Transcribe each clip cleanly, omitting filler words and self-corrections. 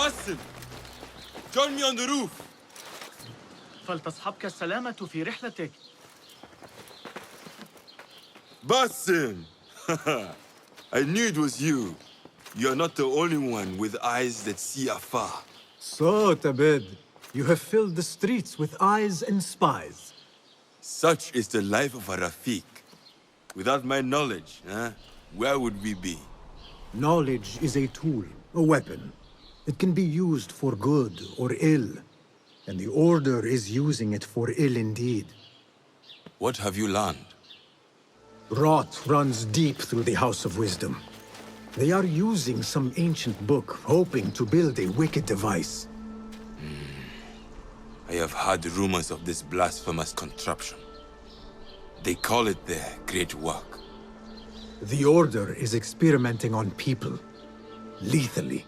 Basim! Join me on the roof! فلتصحبك السلامة في رحلتك. Basim! I knew it was you. You're not the only one with eyes that see afar. So, Tabed, you have filled the streets with eyes and spies. Such is the life of a Rafiq. Without my knowledge, where would we be? Knowledge is a tool, a weapon. It can be used for good or ill. And the Order is using it for ill indeed. What have you learned? Rot runs deep through the House of Wisdom. They are using some ancient book, hoping to build a wicked device. I have heard rumors of this blasphemous contraption. They call it their great work. The Order is experimenting on people, lethally.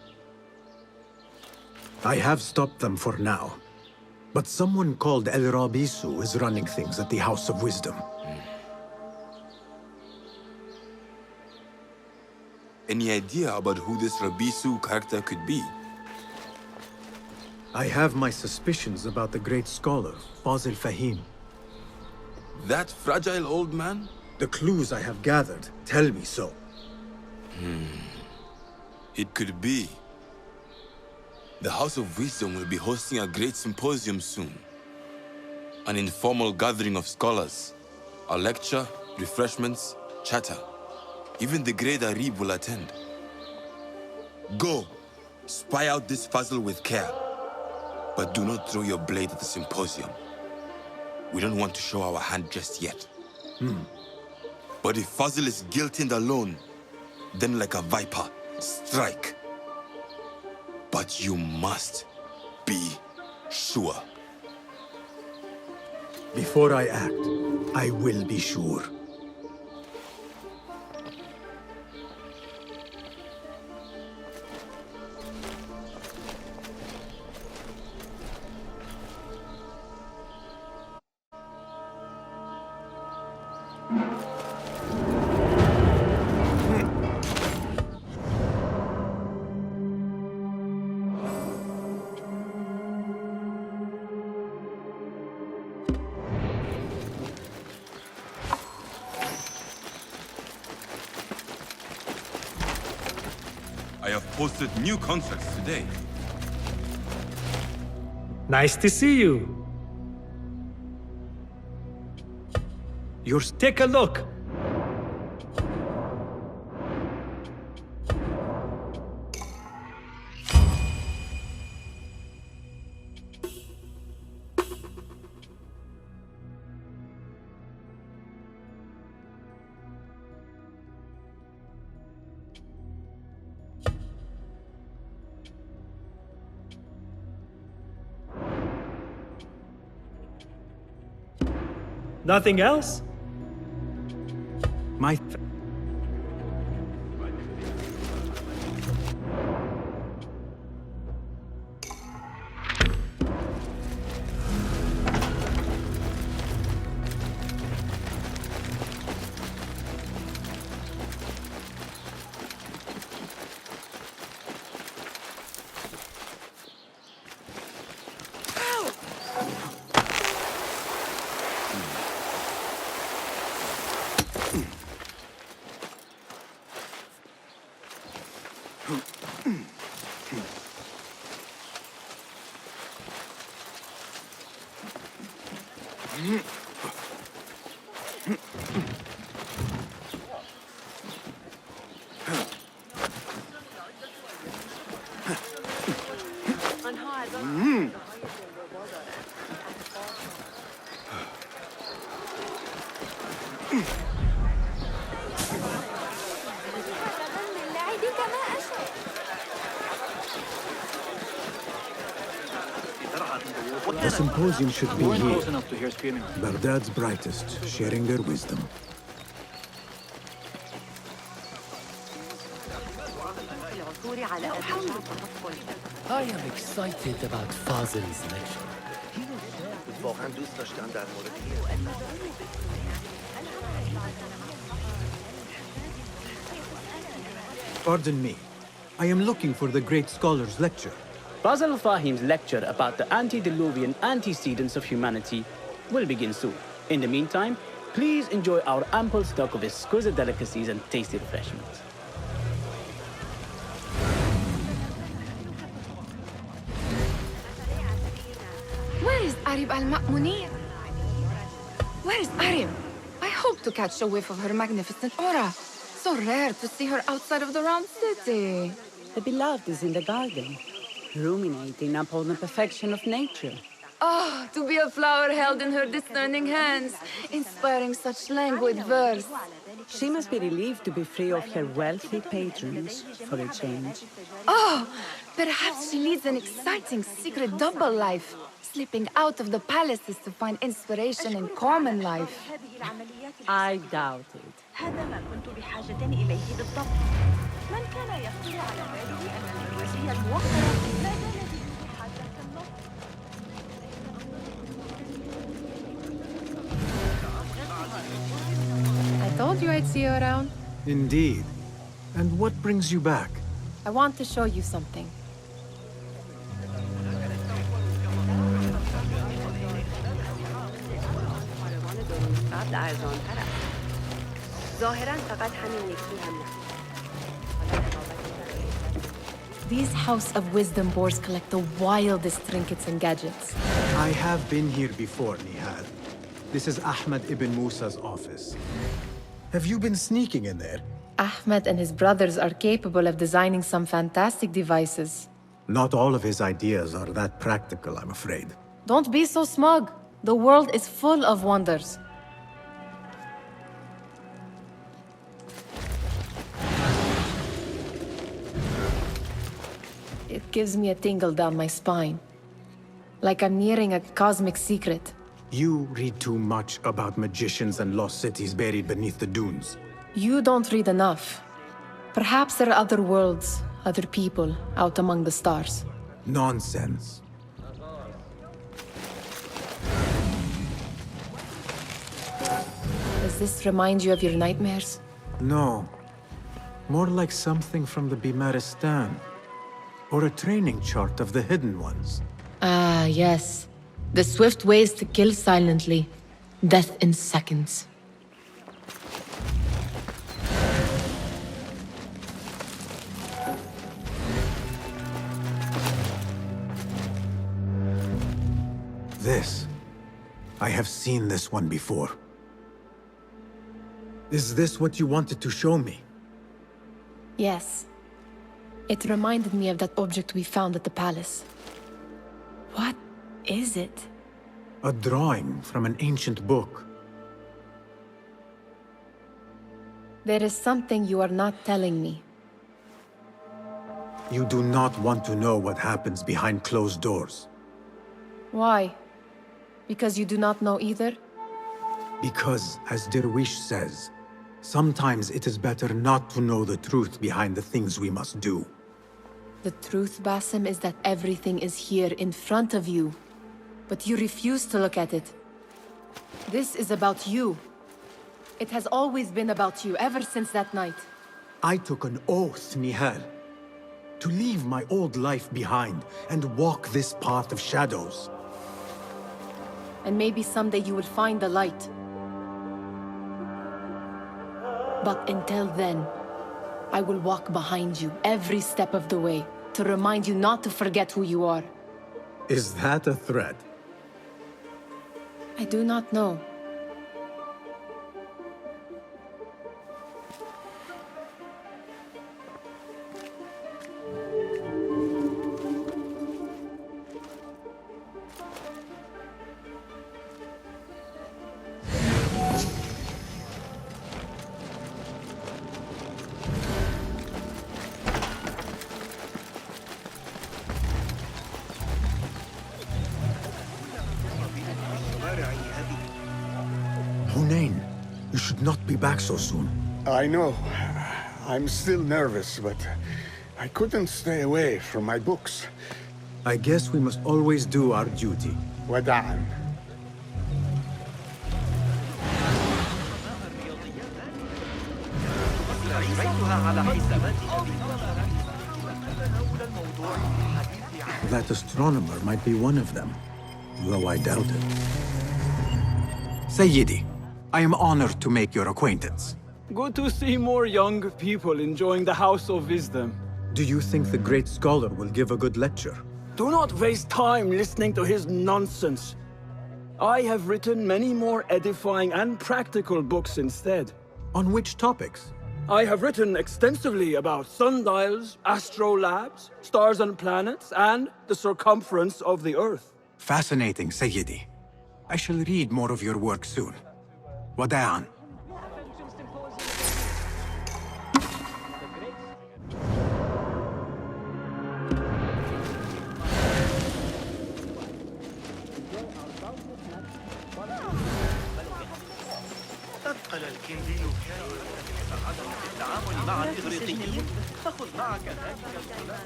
I have stopped them for now. But someone called El Rabisu is running things at the House of Wisdom. Any idea about who this Rabisu character could be? I have my suspicions about the great scholar, Fazil Fahim. That fragile old man? The clues I have gathered tell me so. It could be. The House of Wisdom will be hosting a great symposium soon. An informal gathering of scholars. A lecture, refreshments, chatter. Even the great Arib will attend. Go, spy out this puzzle with care. But do not throw your blade at the symposium. We don't want to show our hand just yet. But if Fazil is guilty and alone, then like a viper, strike. But you must be sure. Before I act, I will be sure. I have posted new contracts today. Nice to see you. Take a look. Nothing else? My The symposium should be here. Baghdad's brightest, sharing their wisdom. I am excited about Fazil's lecture. Pardon me. I am looking for the great scholar's lecture. Basil Fahim's lecture about the antediluvian antecedents of humanity will begin soon. In the meantime, please enjoy our ample stock of exquisite delicacies and tasty refreshments. Where is Arib al-Ma'munir? Where is Arib? I hope to catch a whiff of her magnificent aura. So rare to see her outside of the round city. The beloved is in the garden, ruminating upon the perfection of nature. Oh, to be a flower held in her discerning hands, inspiring such languid verse. She must be relieved to be free of her wealthy patrons for a change. Oh, perhaps she leads an exciting secret double life, slipping out of the palaces to find inspiration in common life. I doubt it. هذا ما كنت بحاجة إليه بالضبط. من كان يخطر على باله أن البرجوازية الموقرة ما زالت بحاجة النص. I told you I'd see you around. Indeed. And what brings you back? I want to show you something. These House of Wisdom boards collect the wildest trinkets and gadgets. I have been here before, Nihal. This is Ahmed ibn Musa's office. Have you been sneaking in there? Ahmed and his brothers are capable of designing some fantastic devices. Not all of his ideas are that practical, I'm afraid. Don't be so smug. The world is full of wonders. It gives me a tingle down my spine. Like I'm nearing a cosmic secret. You read too much about magicians and lost cities buried beneath the dunes. You don't read enough. Perhaps there are other worlds, other people, out among the stars. Nonsense. Does this remind you of your nightmares? No. More like something from the Bimaristan. Or a training chart of the Hidden Ones. Ah, yes. The swift ways to kill silently. Death in seconds. This. I have seen this one before. Is this what you wanted to show me? Yes. It reminded me of that object we found at the palace. What is it? A drawing from an ancient book. There is something you are not telling me. You do not want to know what happens behind closed doors. Why? Because you do not know either? Because, as Derwish says, sometimes it is better not to know the truth behind the things we must do. The truth, Basim, is that everything is here in front of you. But you refuse to look at it. This is about you. It has always been about you, ever since that night. I took an oath, Nihal, to leave my old life behind and walk this path of shadows. And maybe someday you will find the light. But until then, I will walk behind you every step of the way to remind you not to forget who you are. Is that a threat? I do not know. Hunain, you should not be back so soon. I know. I'm still nervous, but I couldn't stay away from my books. I guess we must always do our duty. وداعاً. That astronomer might be one of them, though I doubt it. Sayyidi, I am honored to make your acquaintance. Good to see more young people enjoying the House of Wisdom. Do you think the great scholar will give a good lecture? Do not waste time listening to his nonsense. I have written many more edifying and practical books instead. On which topics? I have written extensively about sundials, astrolabes, stars and planets, and the circumference of the Earth. Fascinating, Sayyidi. I shall read more of your work soon. Wada'an. أثقل الكندي عدم التعامل مع الإغريقيين فخذ معك ذلك الغلاف.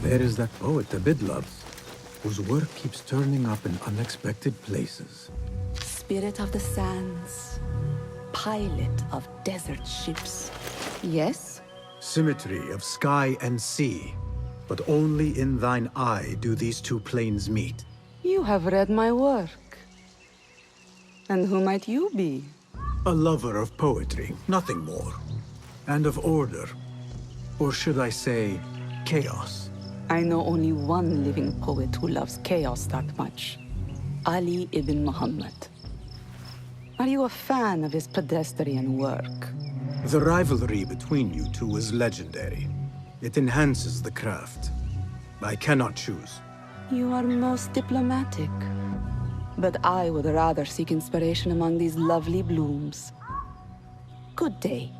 There is that poet Abid loves, whose work keeps turning up in unexpected places. Spirit of the sands, pilot of desert ships. Yes? Symmetry of sky and sea, but only in thine eye do these two planes meet. You have read my work. And who might you be? A lover of poetry, nothing more. And of order. Or should I say, chaos. I know only one living poet who loves chaos that much. Ali ibn Muhammad. Are you a fan of his pedestrian work? The rivalry between you two is legendary. It enhances the craft. I cannot choose. You are most diplomatic. But I would rather seek inspiration among these lovely blooms. Good day.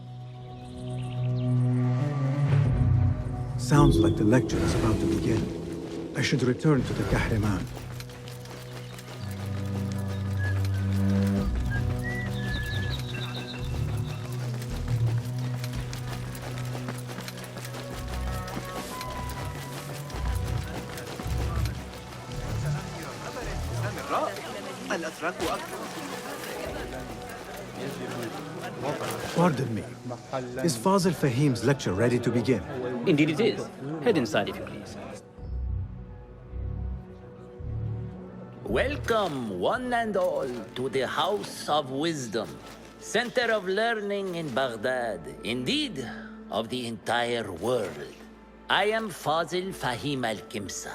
Sounds like the lecture is about to begin. I should return to the Kahraman. Pardon me. Is Fazil Fahim's lecture ready to begin? Indeed it is. Head inside if you please. Welcome, one and all, to the House of Wisdom, center of learning in Baghdad, indeed, of the entire world. I am Fazil Fahim al-Kimsa,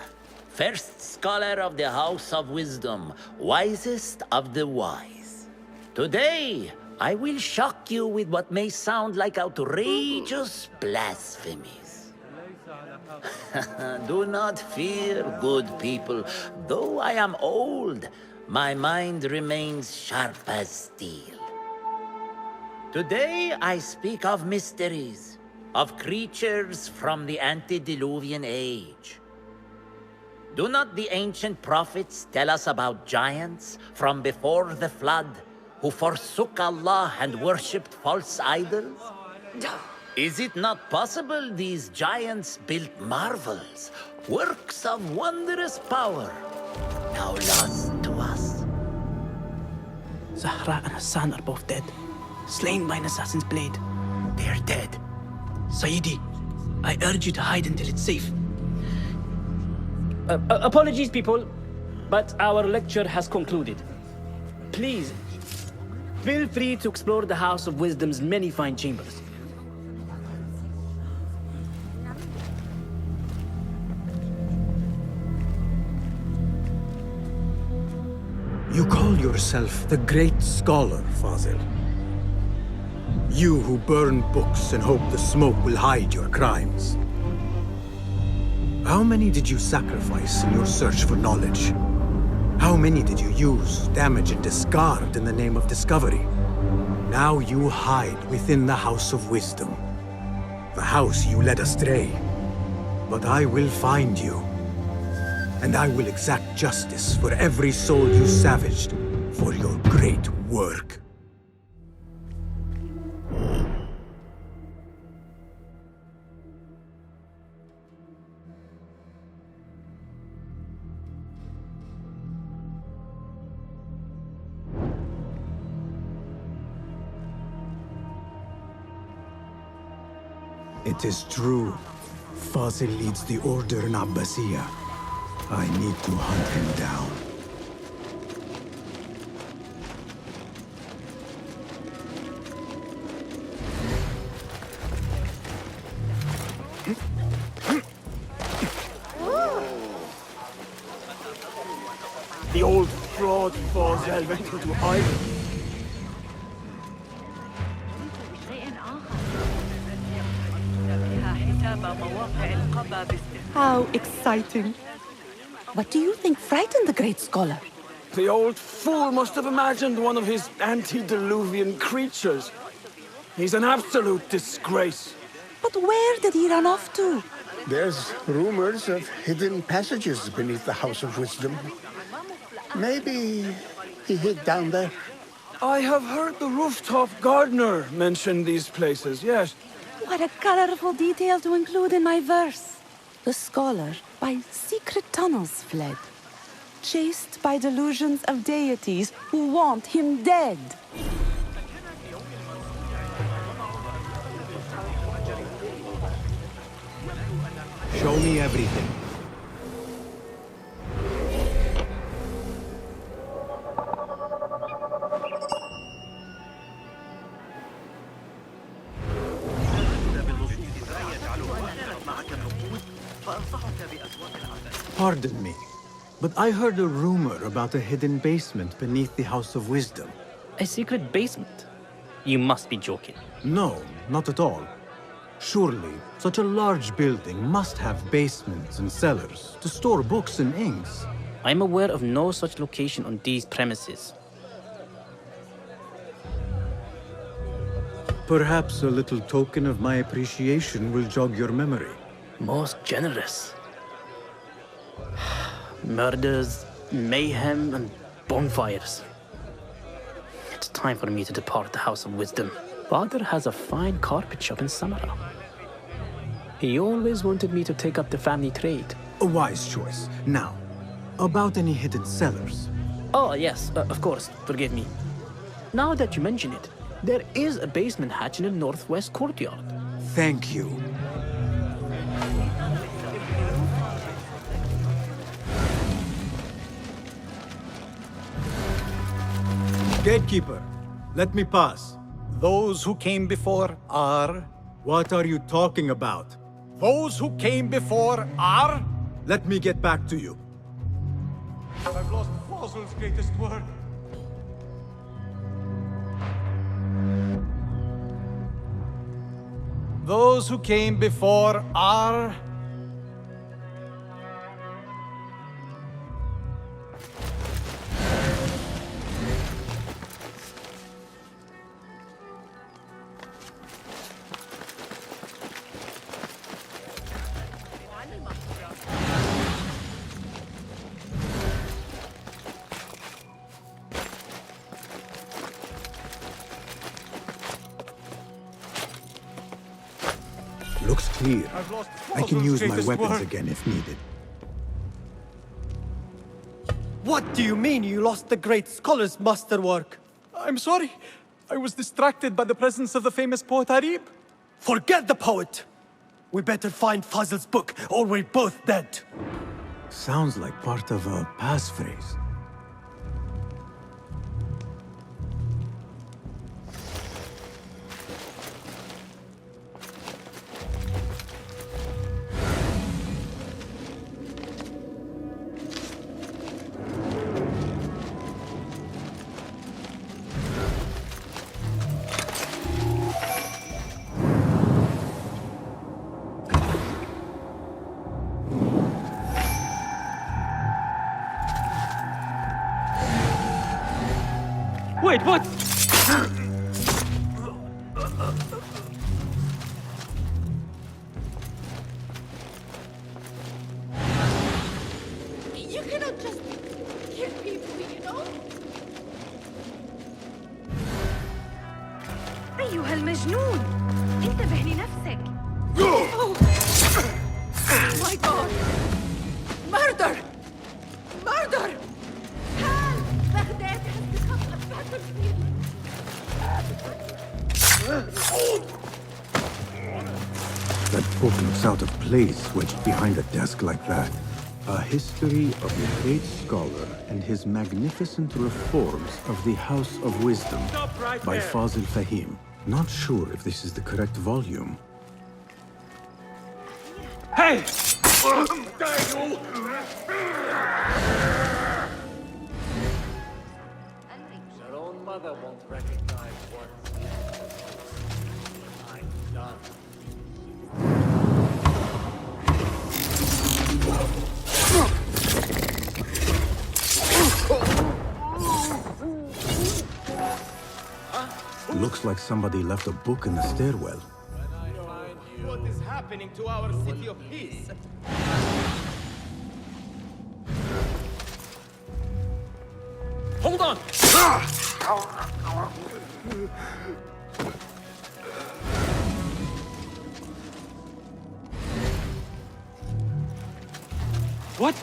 first scholar of the House of Wisdom, wisest of the wise. Today, I will shock you with what may sound like outrageous blasphemies. Do not fear, good people. Though I am old, my mind remains sharp as steel. Today I speak of mysteries, of creatures from the antediluvian age. Do not the ancient prophets tell us about giants from before the flood who forsook Allah and worshipped false idols? Is it not possible these giants built marvels, works of wondrous power, now lost to us? Zahra and Hassan are both dead, slain by an assassin's blade. They're dead. Sayyidi, I urge you to hide until it's safe. Apologies, people, but our lecture has concluded. Please, feel free to explore the House of Wisdom's many fine chambers. You call yourself the great scholar, Fazil. You who burn books and hope the smoke will hide your crimes. How many did you sacrifice in your search for knowledge? How many did you use, damage, and discard in the name of discovery? Now you hide within the House of Wisdom. The house you led astray. But I will find you. And I will exact justice for every soul you savaged for your great work. It is true. Fazil leads the order in Abbasiyya. I need to hunt him down. The old fraud Fazil went into hiding. How exciting. What do you think frightened the great scholar? The old fool must have imagined one of his antediluvian creatures. He's an absolute disgrace. But where did he run off to? There's rumors of hidden passages beneath the House of Wisdom. Maybe he hid down there. I have heard the rooftop gardener mention these places, yes. What a colorful detail to include in my verse. The scholar by secret tunnels fled, chased by delusions of deities who want him dead. Show me everything. Pardon me, but I heard a rumor about a hidden basement beneath the House of Wisdom. A secret basement? You must be joking. No, not at all. Surely, such a large building must have basements and cellars to store books and inks. I'm aware of no such location on these premises. Perhaps a little token of my appreciation will jog your memory. Most generous. Murders, mayhem, and bonfires. It's time for me to depart the House of Wisdom. Father has a fine carpet shop in Samara. He always wanted me to take up the family trade. A wise choice. Now, about any hidden cellars. Oh, yes, of course. Forgive me. Now that you mention it, there is a basement hatch in the northwest courtyard. Thank you. Gatekeeper, let me pass. Those who came before are... What are you talking about? Those who came before are... Let me get back to you. I've lost Fazil's greatest work. Those who came before are... Looks clear. I can use my weapons work. again if needed. What do you mean you lost the great scholar's masterwork? I'm sorry. I was distracted by the presence of the famous poet Arib. Forget the poet! We better find Fazil's book, or we're both dead. Sounds like part of a passphrase. Wait, what? You cannot just kill people, you know? أيها المجنون انتبه لنفسك. Oh my God! Murder! Murder! Help! بغداد has become a battlefield. book looks out of place wedged behind a desk like that. A history of the great scholar and his magnificent reforms of the House of Wisdom by Fazil Fahim. Not sure if this is the correct volume. Hey! Your own mother won't recognize what I've done. Looks like somebody left a book in the stairwell. What is happening to our city of peace? Hold on! What?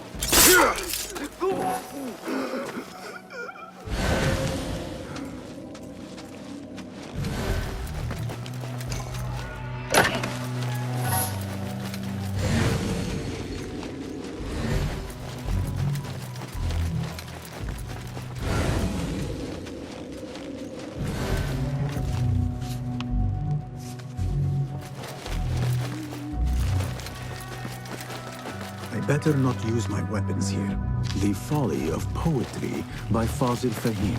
Better not use my weapons here. The Folly of Poetry by Fazil Fahim.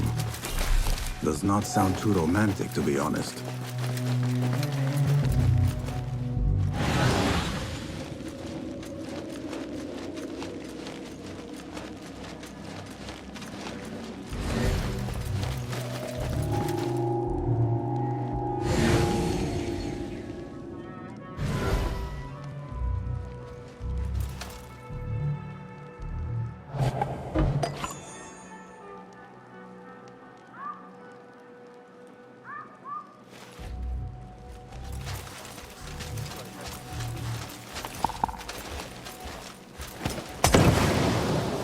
Does not sound too romantic, to be honest.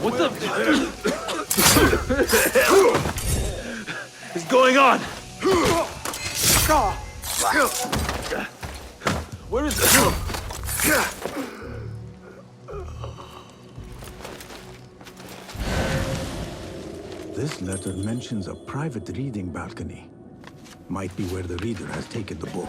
What the hell is going on? Where is it? This letter mentions a private reading balcony. Might be where the reader has taken the book.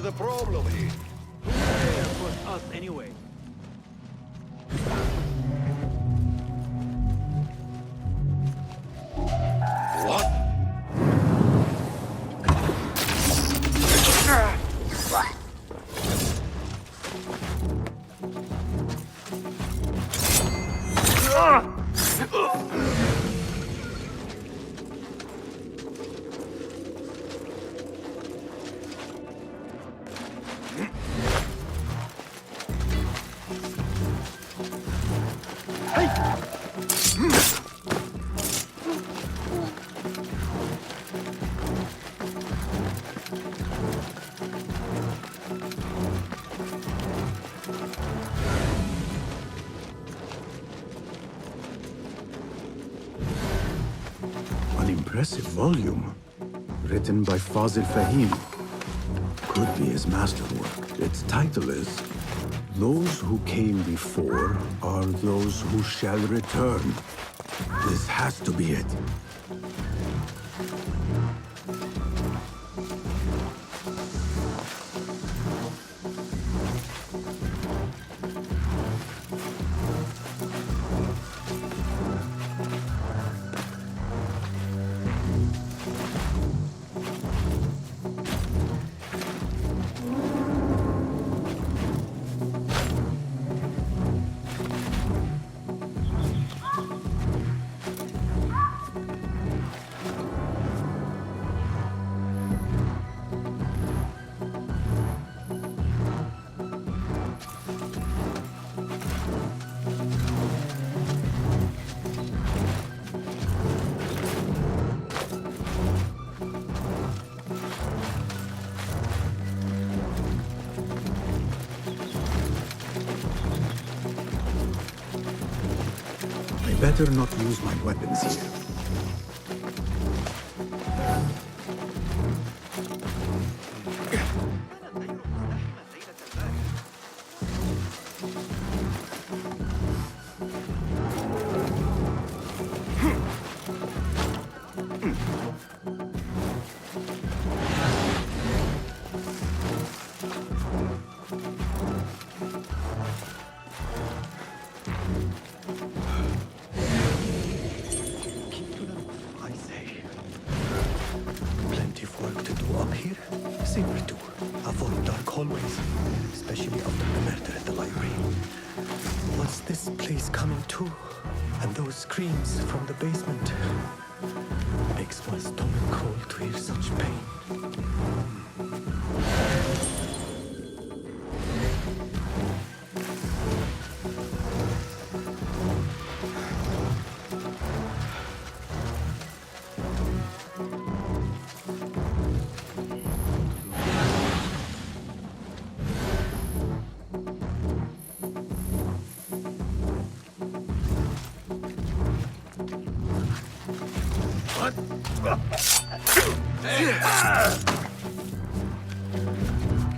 the problem here? For us anyway. What? An impressive volume, written by Fazil Fahim. Could be his masterwork. Its title is, Those Who Came Before Are Those Who Shall Return. This has to be it. Better not use my weapons here. Especially after the murder at the library. What's this place coming to? And those screams from the basement. Makes my stomach crawl to hear such pain.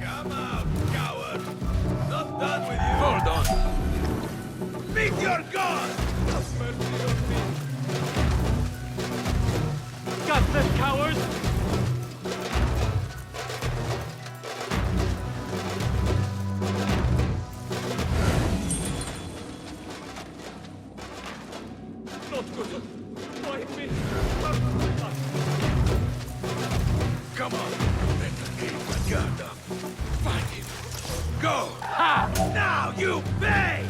Come out, coward! Not done with you! Hold on! Meet your god! Have mercy on me! Got them, cowards! Not good! Fight me! Come on! Better keep the guard up! Find him! Go! Ha! Now you pay!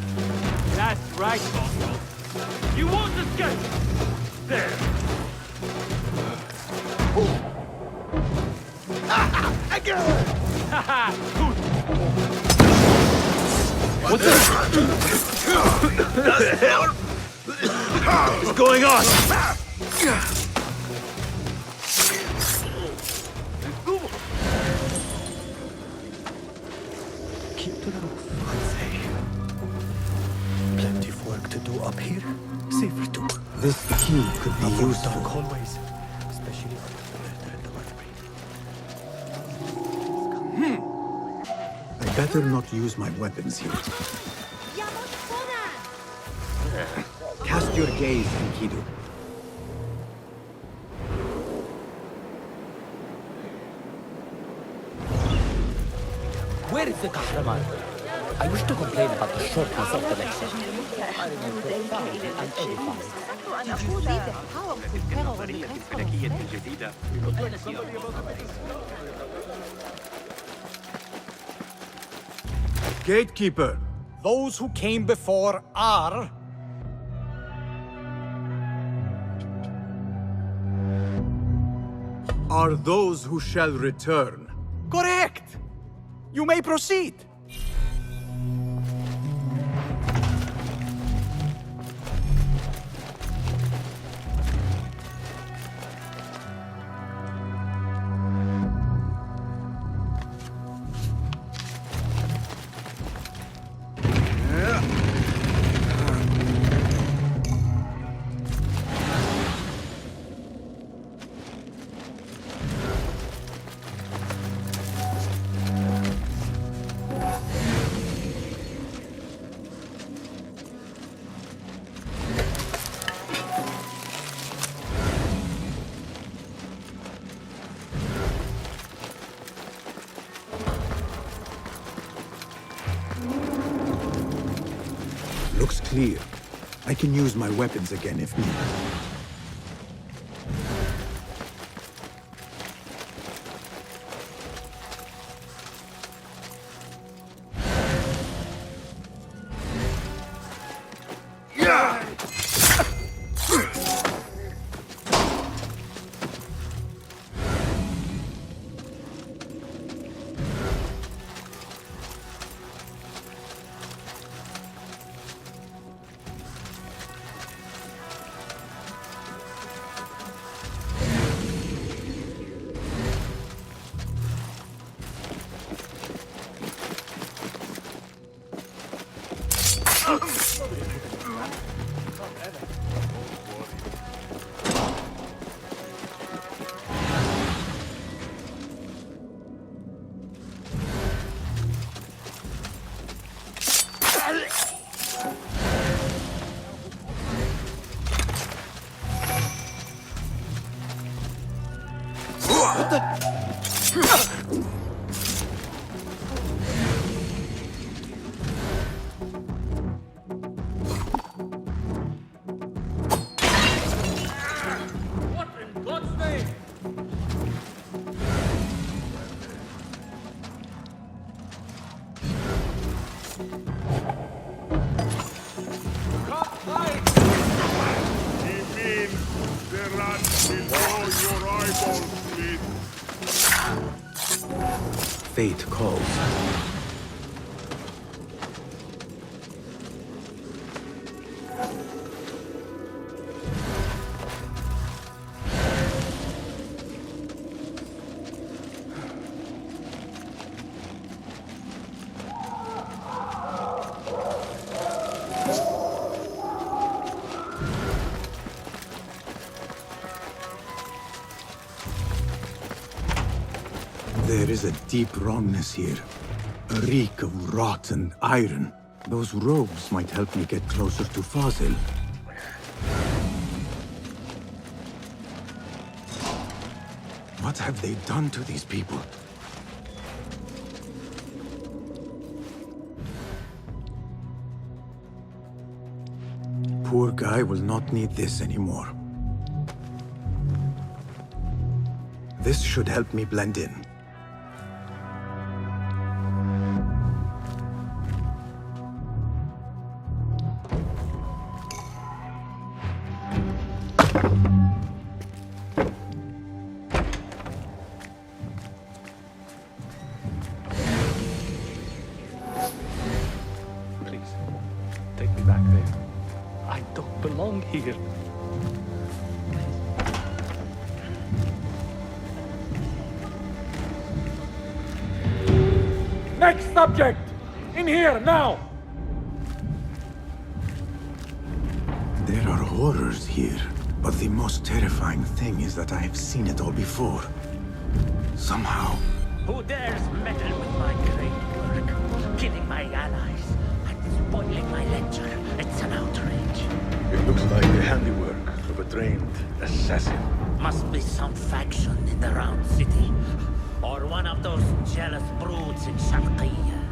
That's right, Bongo. You won't escape! There! Again! Haha! What the hell? What's going on? Keep to the roof, I say. Plenty of work to do up here. Safer too. This key could be Avoid useful. dark hallways, especially after the murder at the library. I better not use my weapons here. Cast your gaze, Enkidu. Where is the kahraman? I wish to complain about the shortness of the lecture. I remain profound and edified. Gatekeeper! Those who came before are... Are those who shall return. Correct! You may proceed. Looks clear. I can use my weapons again if needed. Fate calls. There is a deep wrongness here. A reek of rot and iron. Those robes might help me get closer to Fazil. What have they done to these people? Poor guy will not need this anymore. This should help me blend in. Please, take me back there. I don't belong here. Next subject! In here, now! There are horrors here, but the most terrifying thing is that I have seen it all before. Somehow. Who dares meddle with my great work? Killing my allies and spoiling my lecture. It's an outrage. It looks like the handiwork of a trained assassin. Must be some faction in the Round City. Or one of those jealous broods in Sharqiyya.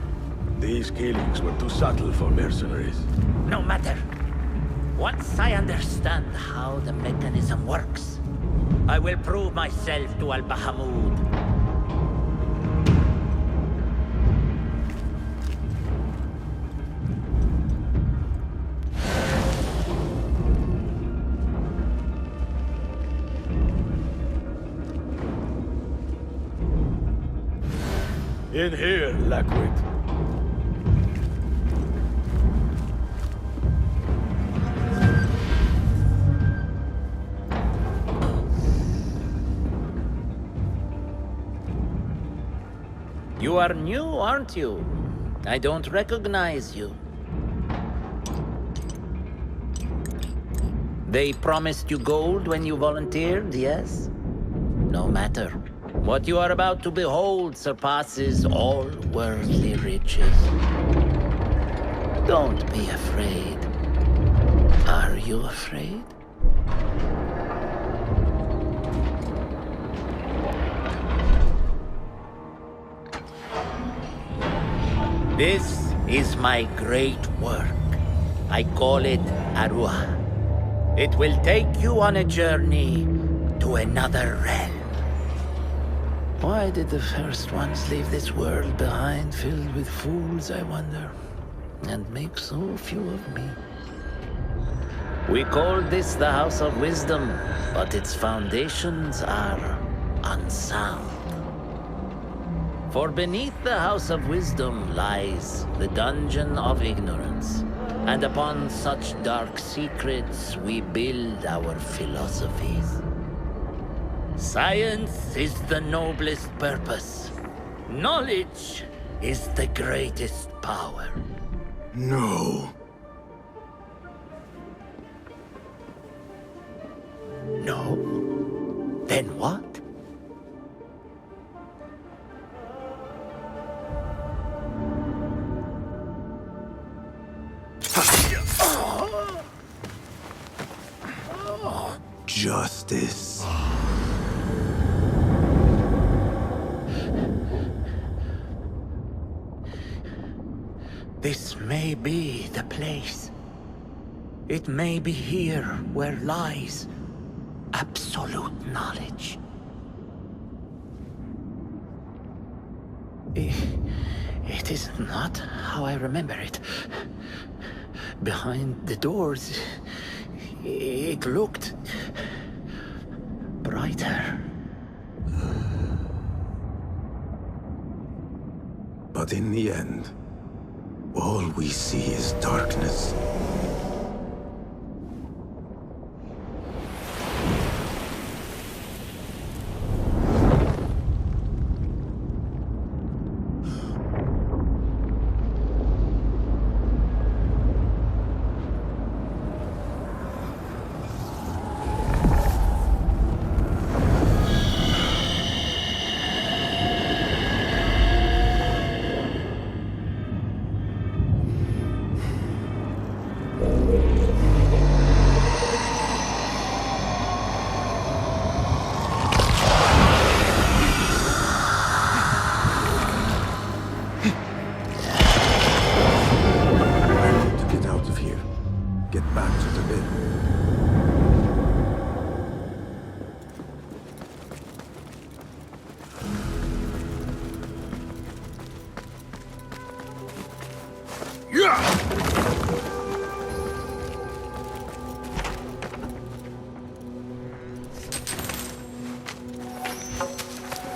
These killings were too subtle for mercenaries. No matter. Once I understand how the mechanism works, I will prove myself to Al-Bahamud. In here, Lackwit. You are new, aren't you? I don't recognize you. They promised you gold when you volunteered, yes? No matter. What you are about to behold surpasses all worldly riches. Don't be afraid. Are you afraid? This is my great work. I call it Arua. It will take you on a journey to another realm. Why did the first ones leave this world behind, filled with fools, I wonder, and make so few of me? We called this the House of Wisdom, but its foundations are unsound. For beneath the House of Wisdom lies the Dungeon of Ignorance, and upon such dark secrets we build our philosophies. Science is the noblest purpose. Knowledge is the greatest power. No. No? Then what? Justice. This may be the place. It may be here where lies absolute knowledge. It is not how I remember it. Behind the doors, it looked brighter. But in the end, all we see is darkness.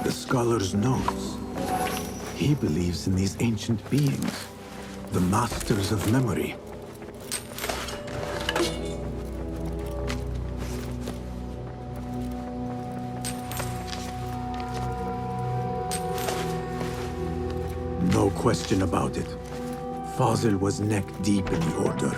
The scholar's notes. He believes in these ancient beings, the masters of memory. No question about it. Fazil was neck deep in the Order.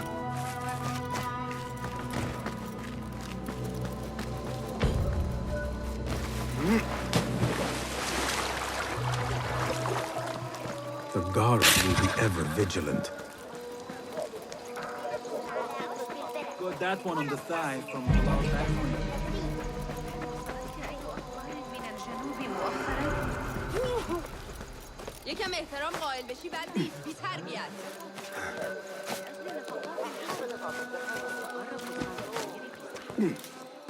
The guard will be ever vigilant. Got that one on the thigh from about that one. یکم احترام قائل بشی بد نیست. بی تربیت.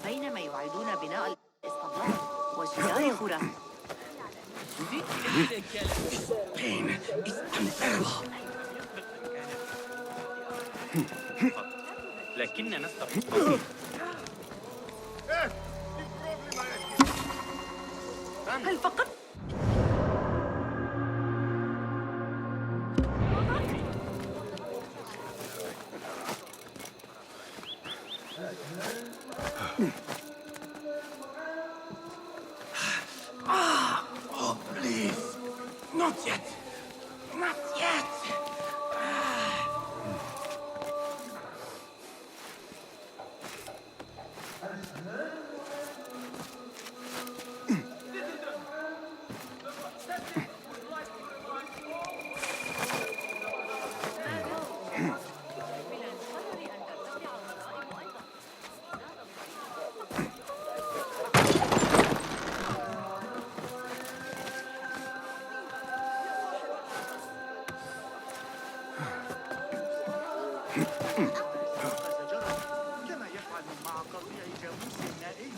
بينما يعيدون بناء الاسطبلات وجدار غرف. لكننا نستطيع. هل فقط Oh, please. Not yet. Not yet. كما يفعل مع قطيع جاموس نائي.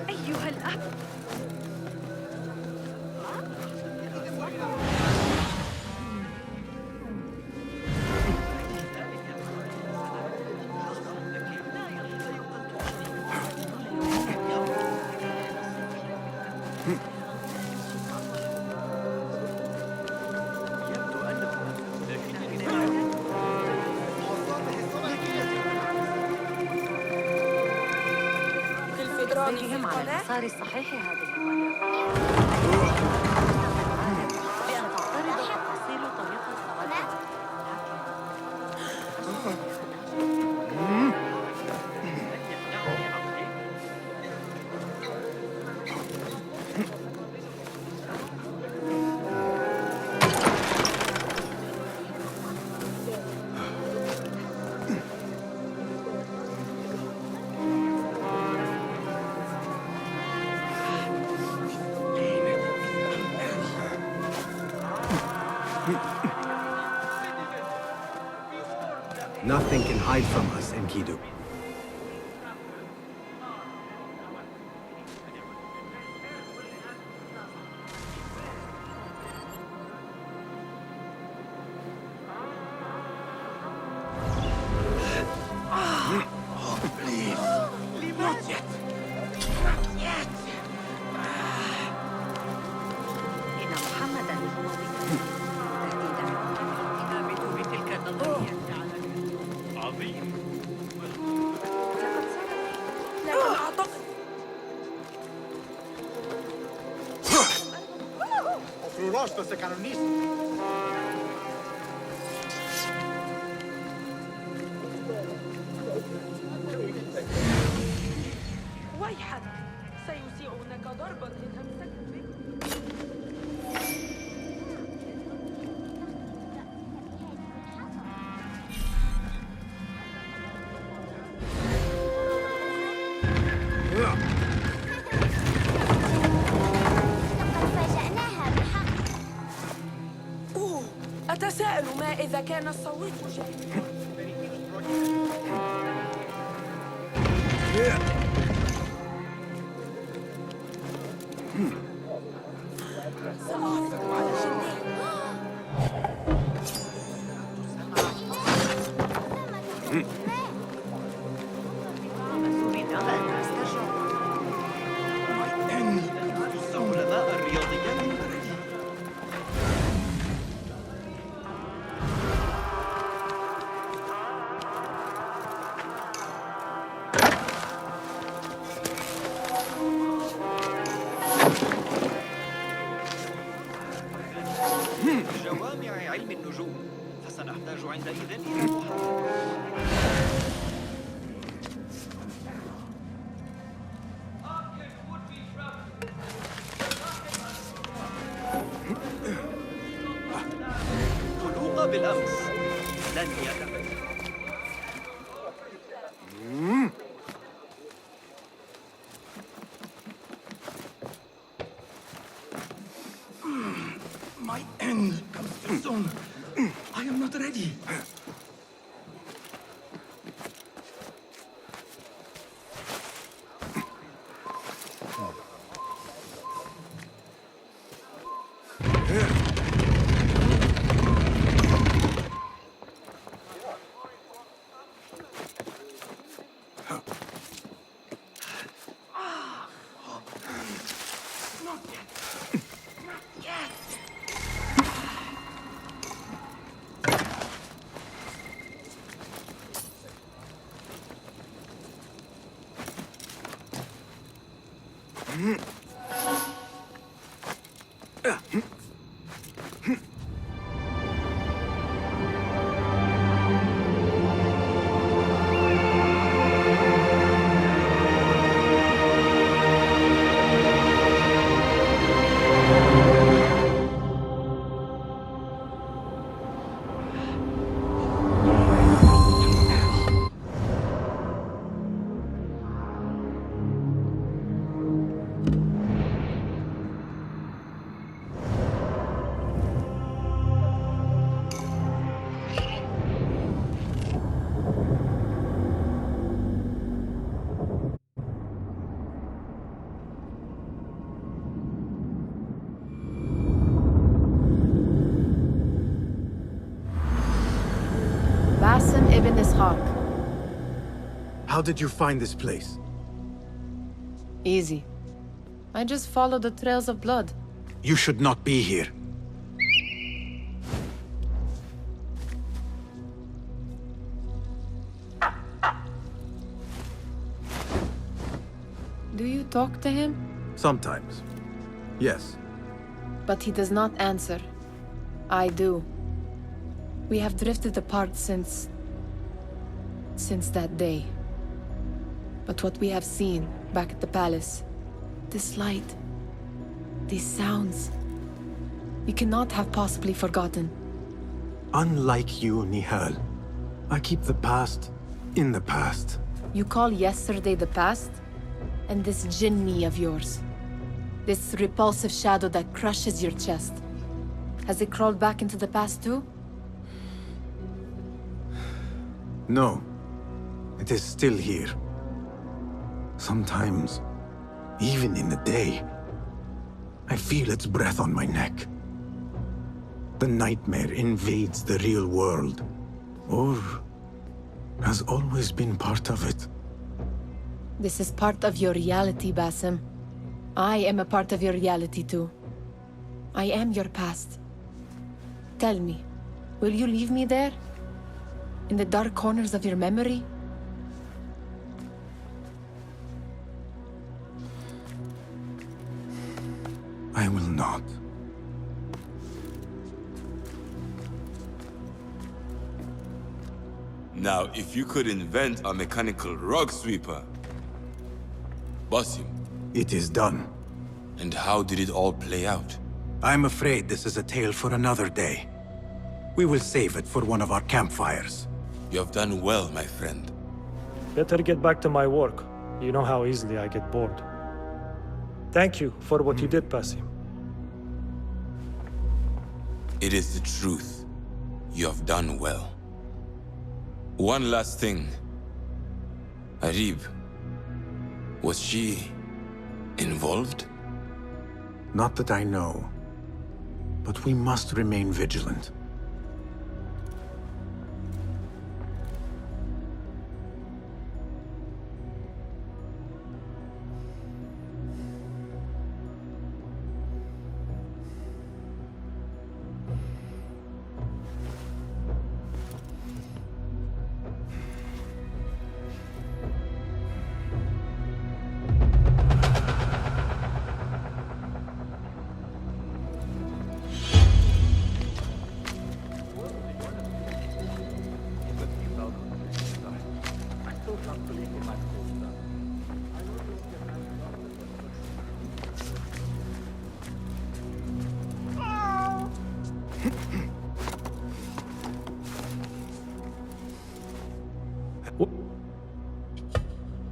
أيها الأب؟ بهم على المسار الصحيح هذه المرة. بأن تعترض تفاصيل طريقة الصلاة. Nothing can hide from us, Enkidu. Oh, please. Not yet. Not yet. إن محمداً هو بتلك النظرية عظيم. لكن أعتقد Ofrurosto se canonista. ويحك سيسيئونك ضربا إن أمسكت بك. أتساءل ما إذا كان الصويت جيدا. سأحافظ على جدي. علماء الرياضيات جوامع علم النجوم، فسنحتاج عندئذ إلى محاضرة. طلوق بالأمس لن يذهب. My end comes too soon. I am not ready. Basim ibn Ishaq. How did you find this place? Easy. I just followed the trails of blood. You should not be here. Do you talk to him? Sometimes. Yes. But he does not answer. I do. We have drifted apart since that day. But what we have seen back at the palace, this light, these sounds, we cannot have possibly forgotten. Unlike you, Nihal, I keep the past in the past. You call yesterday the past? And this jinni of yours, this repulsive shadow that crushes your chest, has it crawled back into the past too? No. It is still here. Sometimes, even in the day, I feel its breath on my neck. The nightmare invades the real world, or has always been part of it. This is part of your reality, Basim. I am a part of your reality too. I am your past. Tell me, will you leave me there? In the dark corners of your memory? I will not. Now, if you could invent a mechanical rug sweeper, Basim. It is done. And how did it all play out? I'm afraid this is a tale for another day. We will save it for one of our campfires. You have done well, my friend. Better get back to my work. You know how easily I get bored. Thank you for what you did, Basim. It is the truth. You have done well. One last thing. Arib, was she involved? Not that I know. But we must remain vigilant.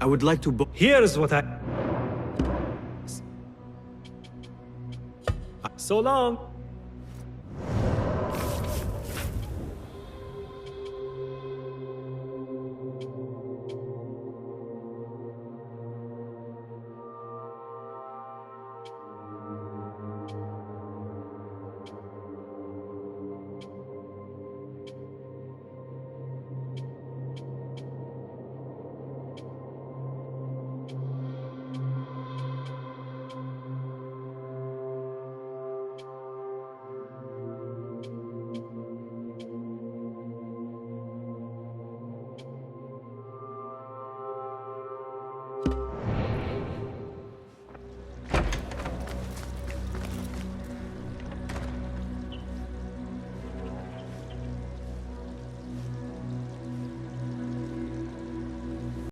I would like to Here's what I... So long!